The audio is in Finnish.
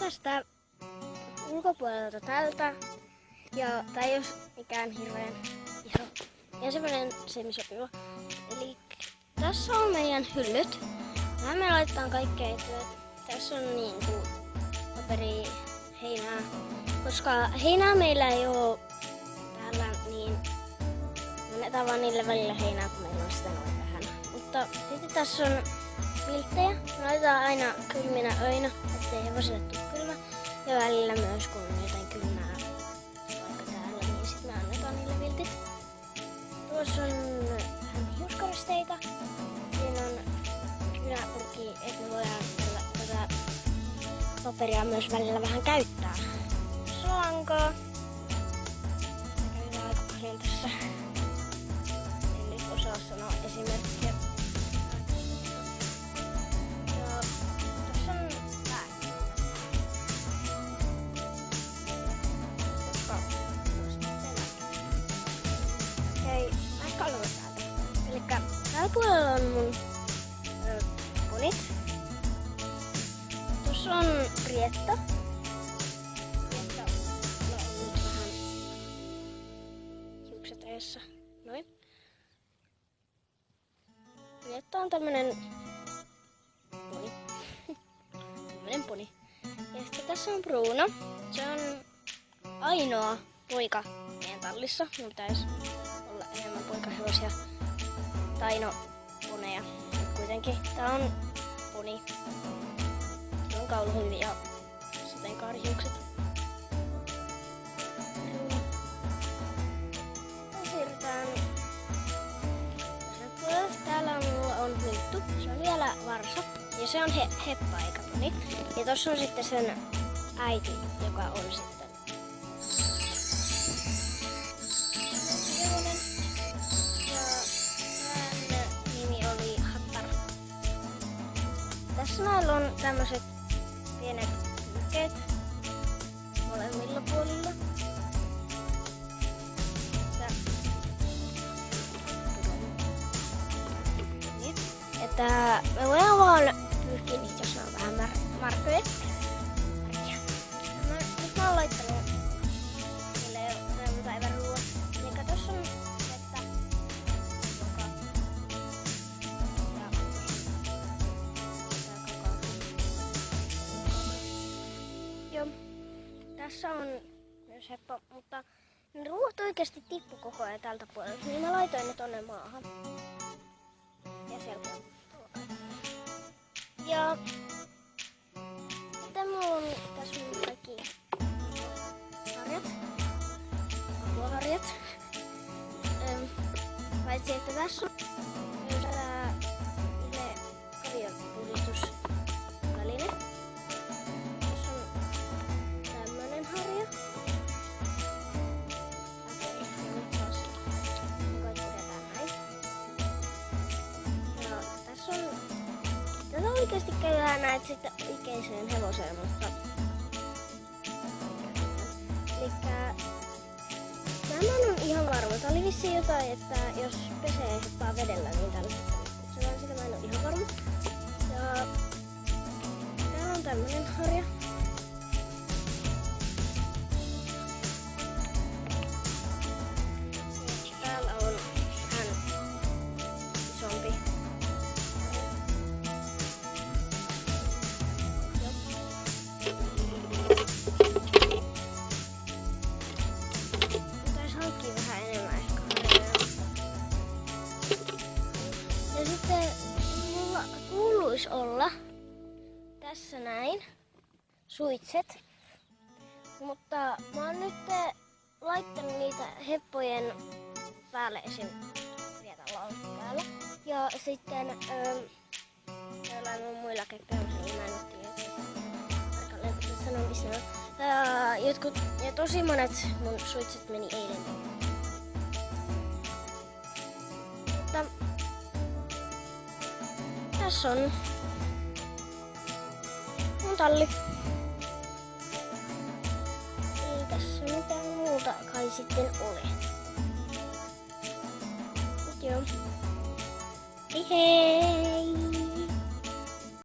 tästä ulkopuolelta tältä. Ja tää ei oo mikään hirveen iso. Ja semmonen semisopiva. Eli tässä on meidän hyllyt. Tähän me laitetaan kaikkea. Tässä on niinku paperi, heinää. Koska heinää meillä ei oo täällä, niin annetaan vaan niille välillä heinää, kun meillä on sitä noin vähän. Mutta sitten tässä on vilttejä. Me laitetaan aina kylminä öinä, ettei hevosille tuu kylmä. Ja välillä myös, kun on jotain kylmää vaikka täällä, niin sitten me annetaan niille viltit. Tuossa on vähän hiuskaristeita. Siinä on kynäpurki, että me voidaan tätä paperia myös välillä vähän käyttää. Tuossa on lankaa. Käytetään aika paljon tässä. En nyt osaa sanoa esimerkkiä. Ja tuossa on lääkkeitä. Okei, ehkä aloitetaan täältä. Elikkä täällä puolella on mun ponit. Tuossa on Rietta. Rietta on nyt vähän hiukset eessä. Noin. Rietta on tämmönen poni. Tämmönen poni. Ja sitten tässä on Bruno. Se on ainoa poika meidän tallissa. Mun pitäisi olla enemmän poikahevosia. Tai no, poneja. Kuitenkin tää on poni. Sillä on kauluhuivi ja sateenkaarihiukset. Siirrytään toiselle puolelle. Täällä mulla on Minttu. Se on vielä varsa. Ja se on Heppa eikä poni. Ja tossa on sitten sen äiti, joka on sitten hevonen. Ja hänen nimi oli Hattar. Tässä näillä on tämmöset pienet hylkeet molemmilla puolilla. Että me voidaan vaan pyyhkiä niitä, jos ne on vähän märköjä. Nyt mä oon laittanut niille jo tämän päivän ruoat. Elikkä tossa on vettä, joka ja joo, tässä on myös heppa, mutta ne ruoat oikeesti tippu koko ajan tältä puolelta, niin mä laitoin ne tonne maahan. Ja sieltä on. Ja sitten mulla on tässä mun kaikki harjat, apuaharjat. Paitsi että tässä on myös tää kavionpuhdistusväline. Tässä on tämmönen harja. Nyt taas pidetään näin. Ja tässä on tätä oikeesti käydään näet sitten oikeeseen hevoseen, mutta elikkä tämä on ihan varma. Tää oli vissiin jotain, että jos pesee heppaa vedellä, niin tällä se on sitä mä en oo ihan varma. Ja täällä on tämmönen harja. Ja täällä on vähän isompi. Ja sitten mulla kuuluisi olla tässä näin suitset, mutta mä oon nyt laittanut niitä heppojen päälle esim. Rietalla päällä. Ja sitten jollain mun muilla kekkeillä, niin mä en oo tiedä, tarkalleen pysty sanoa missä ne on. Ja tosi monet mun suitset meni eilen. Mutta tässä on mun talli. Ei tässä mitään muuta kai sitten ole. Mut joo. Hei hei!